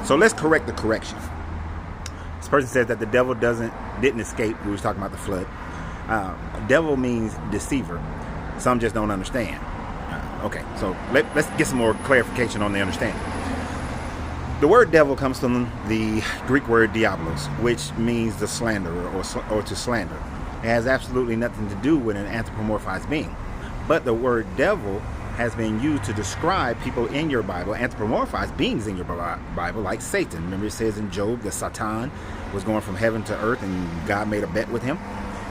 So let's correct the correction. This person says that the devil didn't escape. We was talking about the flood. Devil means deceiver. Some just don't understand. Okay, so let's get some more clarification on the understanding. The word devil comes from the Greek word diabolos, which means the slanderer or to slander. It has absolutely nothing to do with an anthropomorphized being. But the word devil has been used to describe people in your Bible, anthropomorphized beings in your Bible, like Satan. Remember, it says in Job that Satan was going from heaven to earth and God made a bet with him.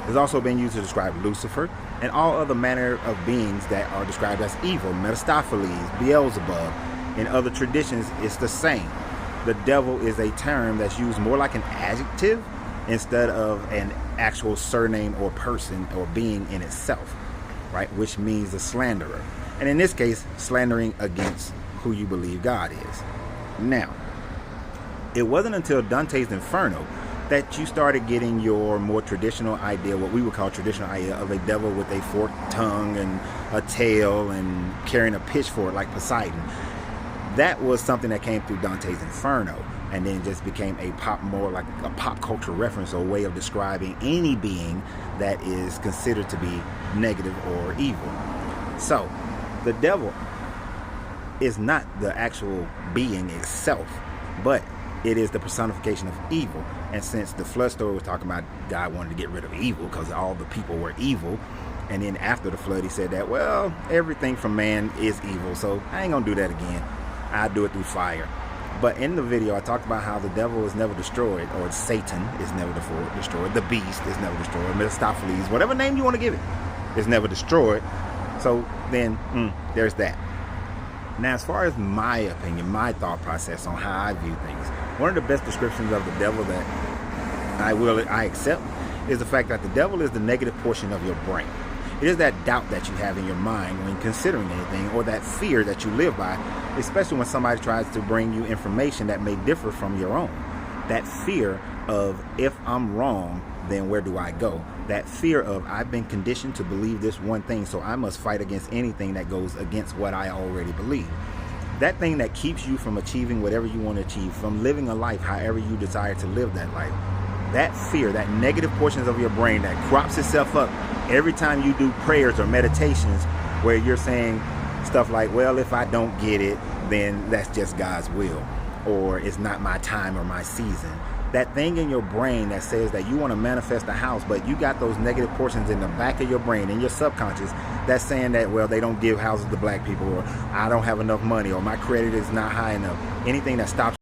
It's also been used to describe Lucifer and all other manner of beings that are described as evil. Mephistopheles, Beelzebub. In other traditions, it's the same. The devil is a term that's used more like an adjective instead of an actual surname or person or being in itself, right? Which means the slanderer. And in this case, slandering against who you believe God is. Now, it wasn't until Dante's Inferno that you started getting your more traditional idea, what we would call traditional idea of a devil with a forked tongue and a tail and carrying a pitchfork like Poseidon. That was something that came through Dante's Inferno and then just became more like a pop culture reference or way of describing any being that is considered to be negative or evil. So, the devil is not the actual being itself, but it is the personification of evil. And since the flood story was talking about God wanted to get rid of evil because all the people were evil, and then after the flood he said that, well, everything from man is evil, so I ain't gonna do that again. I'll do it through fire. But in the video I talked about how the devil is never destroyed, or Satan is never destroyed, the beast is never destroyed, Mephistopheles, whatever name you want to give it, is never destroyed. So then there's that. Now, as far as my opinion, my thought process on how I view things, one of the best descriptions of the devil that I accept is the fact that the devil is the negative portion of your brain. It is that doubt that you have in your mind when considering anything, or that fear that you live by, especially when somebody tries to bring you information that may differ from your own. That fear of, if I'm wrong, then where do I go? That fear of, I've been conditioned to believe this one thing, so I must fight against anything that goes against what I already believe. That thing that keeps you from achieving whatever you want to achieve, from living a life however you desire to live that life. That fear, that negative portions of your brain that crops itself up every time you do prayers or meditations where you're saying stuff like, well, if I don't get it, then that's just God's will, or it's not my time or my season. That thing in your brain that says that you want to manifest a house, but you got those negative portions in the back of your brain, in your subconscious, that's saying that, well, they don't give houses to black people, or I don't have enough money, or my credit is not high enough. Anything that stops